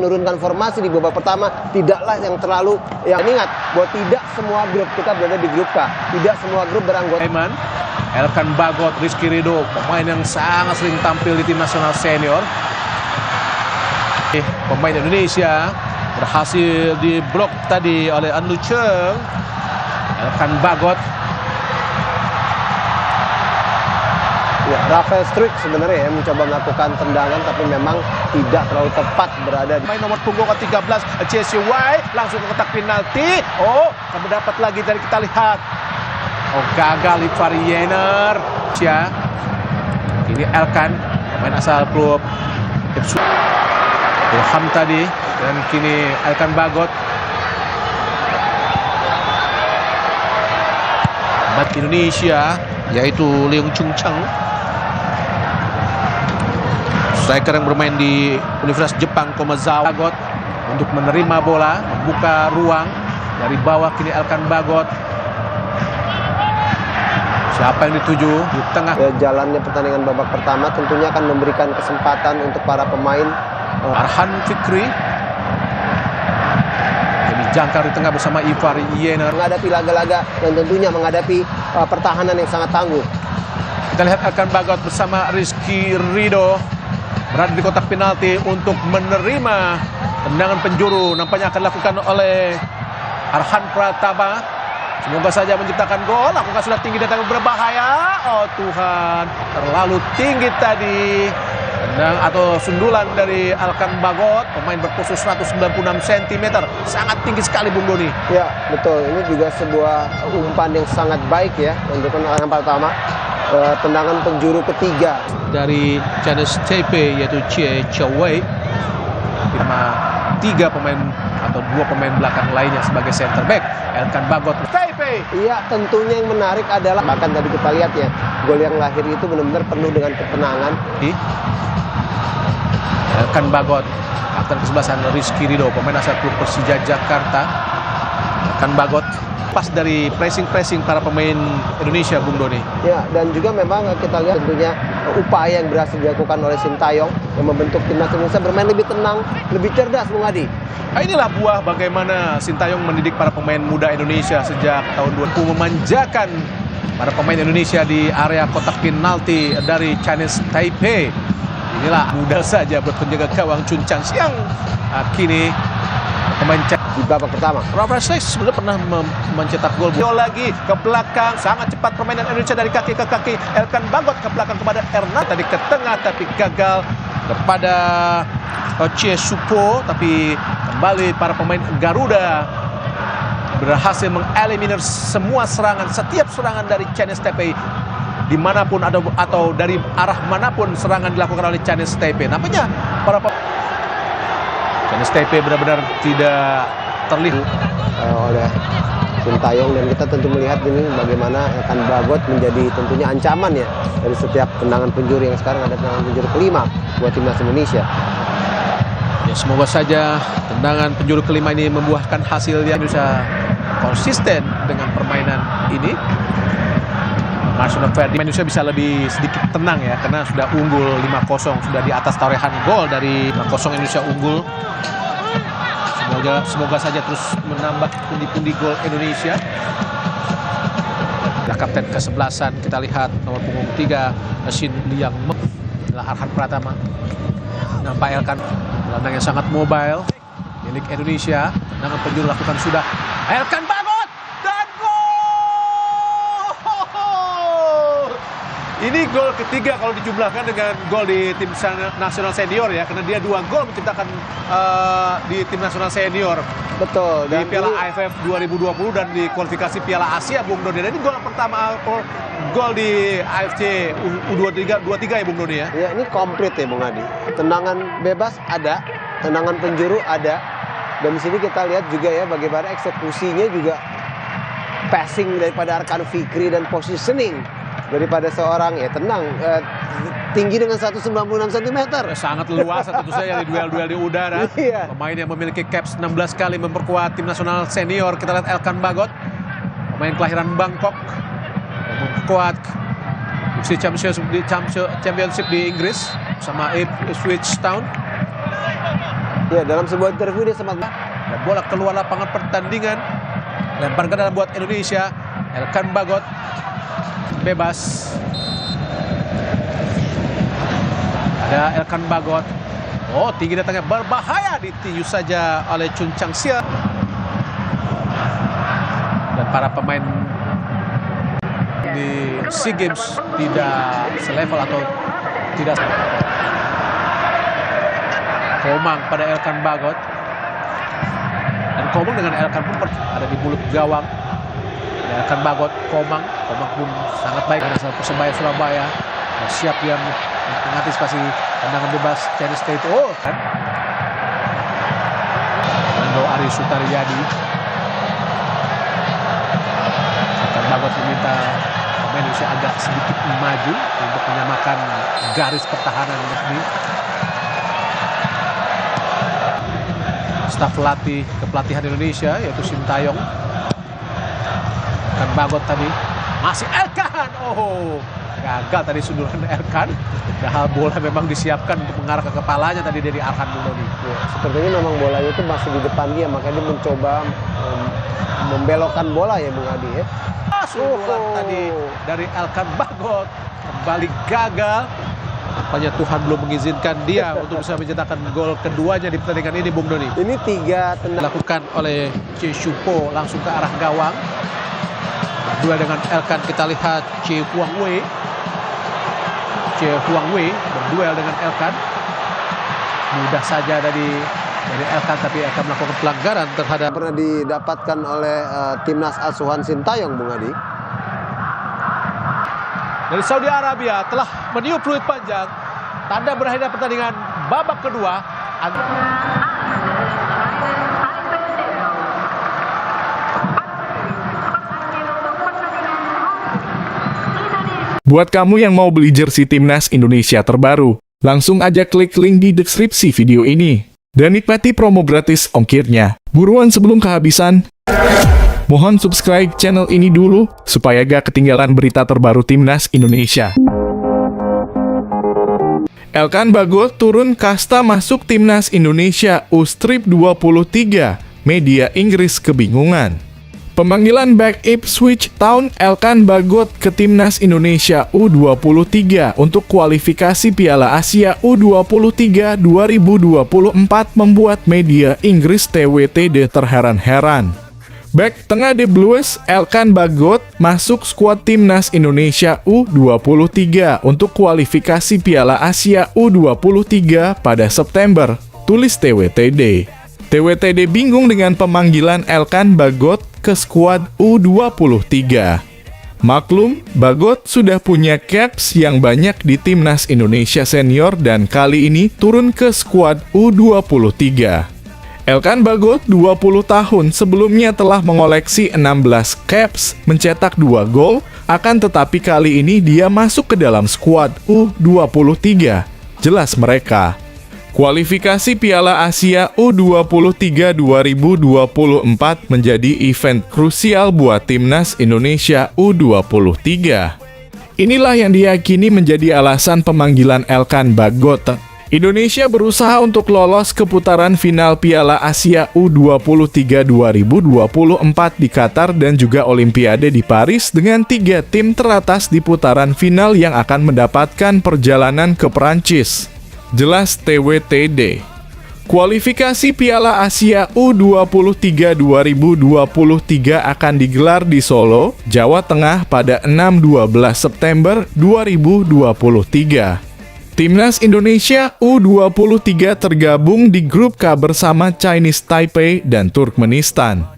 menurunkan formasi di babak pertama tidaklah yang terlalu ingat bahwa tidak semua grup kita berada di grup K. Tidak semua grup beranggota. Elkan Bagot, Rizky Ridho, pemain yang sangat sering tampil di tim nasional senior. Pemain Indonesia berhasil diblok tadi oleh An Luceng. Elkan Bagot. Ya, Rafael Struijk sebenarnya mencoba melakukan tendangan tapi memang tidak terlalu tepat berada di main nomor punggung ke-13 Jesse White langsung ke kotak penalti. Oh, akan mendapat lagi dari kita lihat. Oh, gagal Ivari Yener. Ya. Ini Elkan, pemain asal klub Ipswich. Ilham tadi dan kini Elkan Bagot. Bat Indonesia yaitu Leung Chung Cheng. Striker yang bermain di Universitas Jepang Komazawa. Bagot untuk menerima bola, membuka ruang dari bawah, kini Elkan Bagot. Siapa yang dituju di tengah? Jalannya pertandingan babak pertama tentunya akan memberikan kesempatan untuk para pemain. Arhan Fikri jadi jangkar di tengah bersama Ivari Yener Menghadapi laga-laga dan tentunya menghadapi pertahanan yang sangat tangguh. Kita lihat Elkan Bagot bersama Rizky Ridho berada di kotak penalti untuk menerima tendangan penjuru. Nampaknya akan dilakukan oleh Arhan Pratama. Semoga saja menciptakan gol. Apakah sudah tinggi dan berbahaya? Oh Tuhan, terlalu tinggi tadi. Tendang atau sundulan dari Elkan Bagot, pemain berpusat 196 cm. Sangat tinggi sekali Bung Doni. Ya, betul. Ini juga sebuah umpan yang sangat baik ya untuk Arhan Pratama. Tendangan penjuru ketiga dari Chinese Taipei yaitu Chie Chawei. Tiga pemain atau dua pemain belakang lainnya sebagai center back. Elkan Bagot Taipei. Iya, tentunya yang menarik adalah bahkan tadi kita lihat ya, gol yang lahir itu benar-benar penuh dengan ketenangan. Elkan Bagot, kapten kesebelasan Rizky Ridho, pemain asal klub Persija Jakarta. Elkan Bagot pas dari pressing para pemain Indonesia, Bung Doni. Ya, dan juga memang kita lihat tentunya upaya yang berhasil dilakukan oleh Sintayong yang membentuk timnas Indonesia bermain lebih tenang, lebih cerdas, Bung Adi. Nah, inilah buah bagaimana Sintayong mendidik para pemain muda Indonesia sejak tahun 2000, memanjakan para pemain Indonesia di area kotak penalti dari Chinese Taipei. Inilah mudah saja buat penjaga gawang Chun Chan Siang. Kini pemain di babak pertama. Rafael Struijk sebenarnya pernah mencetak gol. Lagi ke belakang, sangat cepat permainan Indonesia dari kaki ke kaki. Elkan Bagot ke belakang kepada Erna, tadi ke tengah tapi gagal kepada Chie Supo. Tapi kembali para pemain Garuda berhasil mengeliminir semua serangan, setiap serangan dari Chinese Taipei. Dimanapun atau dari arah manapun serangan dilakukan oleh Chinese Taipei. Nampaknya para Chinese Taipei benar-benar tidak terlihat oleh Sintayong, dan kita tentu melihat ini bagaimana Elkan Bagot menjadi tentunya ancaman ya dari setiap tendangan penjuru yang sekarang ada tendangan penjuru kelima buat timnas Indonesia. Ya, semoga saja tendangan penjuru kelima ini membuahkan hasil yang bisa konsisten dengan permainan ini. Indonesia bisa lebih sedikit tenang ya karena sudah unggul 5-0, sudah di atas torehan gol dari 5-0 Indonesia unggul. Semoga saja terus menambah pundi-pundi gol Indonesia. Nah, kapten ke-11 kita lihat nomor punggung 3 Shin Liang adalah Arhan Pratama. Nampak Elkan gelandang yang sangat mobile milik Indonesia. Tendangan penjuru lakukan sudah Elkan Bagot dan gol. Ini gol ketiga kalau dijumlahkan dengan gol di tim nasional senior ya, karena dia 2 gol menciptakan di tim nasional senior. Betul. Di Piala AFF 2020 dan di kualifikasi Piala Asia, Bung Doni. Dan ini gol pertama, gol di AFC U23 ya, Bung Doni ya. Ya, ini komplit ya, Bung Adi. Tendangan bebas ada, tendangan penjuru ada. Dan di sini kita lihat juga ya bagaimana eksekusinya juga passing daripada Arhan Fikri dan positioning daripada seorang tinggi dengan 196 cm. Sangat leluasa tentu saja di duel-duel di udara. Iya. Pemain yang memiliki caps 16 kali memperkuat tim nasional senior. Kita lihat Elkan Bagot, pemain kelahiran Bangkok, memperkuat championship di Inggris sama Ipswich Town. Ya, dalam sebuah interview dia sempat Dan bola keluar lapangan pertandingan. Lempar ke dalam buat Indonesia. Elkan Bagot bebas. Ada Elkan Bagot. Oh, tinggi datangnya berbahaya, ditinju saja oleh Chun Chang Sia. Dan para pemain di SEA Games tidak selevel atau tidak. Komang pada Elkan Bagot. Dan Komang dengan Elkan pun ada di mulut gawang. Elkan Bagot, Komang pun sangat baik dengan Persebaya Surabaya. Siap yang mengantisipasi tendangan bebas Chinese State. Oh kan. Nando Ari Sutariyadi. Elkan Bagot meminta pemain Indonesia agak sedikit maju untuk menyamakan garis pertahanan ini. Staf pelatih kepelatihan Indonesia yaitu Sintayong. Elkan Bagot tadi masih Elkan. Oh, gagal tadi sundulan Elkan. Padahal bola memang disiapkan untuk mengarah ke kepalanya tadi dari Arhan Muloni. Ya, sepertinya memang bolanya itu masih di depan dia, makanya dia mencoba membelokkan bola ya Bung Adi ya. Sundulan tadi dari Elkan Bagot kembali gagal. Nampaknya Tuhan belum mengizinkan dia untuk bisa mencetakkan gol keduanya di pertandingan ini, Bung Doni. Ini 3 tendangan Dilakukan oleh Che Shupo langsung ke arah gawang. Berdua dengan Elkan, kita lihat Che Huang Wei. Che Huang Wei berduel dengan Elkan. Mudah saja dari Elkan, tapi Elkan melakukan pelanggaran terhadap. pernah didapatkan oleh timnas asuhan Sintayong, Bung Adi. Dari Saudi Arabia telah meniup peluit panjang. Tanda berakhirnya pertandingan babak kedua. Buat kamu yang mau beli jersey Timnas Indonesia terbaru, langsung aja klik link di deskripsi video ini. Dan nikmati promo gratis ongkirnya. Buruan sebelum kehabisan. Mohon subscribe channel ini dulu, supaya gak ketinggalan berita terbaru Timnas Indonesia. Elkan Bagot turun kasta masuk Timnas Indonesia U-23. Media Inggris kebingungan. Pemanggilan back Ipswich Town Elkan Bagot ke Timnas Indonesia U-23 untuk kualifikasi Piala Asia U-23 2024 membuat media Inggris TWTD terheran-heran. Back tengah The Blues, Elkan Bagot masuk skuad Timnas Indonesia U-23 untuk kualifikasi Piala Asia U-23 pada September, tulis TWTD. TWTD bingung dengan pemanggilan Elkan Bagot ke skuad U-23. Maklum, Bagot sudah punya caps yang banyak di Timnas Indonesia Senior dan kali ini turun ke skuad U-23. Elkan Bagot 20 tahun sebelumnya telah mengoleksi 16 caps, mencetak 2 gol, akan tetapi kali ini dia masuk ke dalam skuad U-23. Jelas mereka. Kualifikasi Piala Asia U-23 2024 menjadi event krusial buat Timnas Indonesia U-23. Inilah yang diyakini menjadi alasan pemanggilan Elkan Bagot. Indonesia berusaha untuk lolos ke putaran final Piala Asia U-23 2024 di Qatar dan juga Olimpiade di Paris dengan 3 tim teratas di putaran final yang akan mendapatkan perjalanan ke Perancis. Jelas TWTD. Kualifikasi Piala Asia U-23 2023 akan digelar di Solo, Jawa Tengah pada 6-12 September 2023. Timnas Indonesia U-23 tergabung di grup K bersama Chinese Taipei dan Turkmenistan.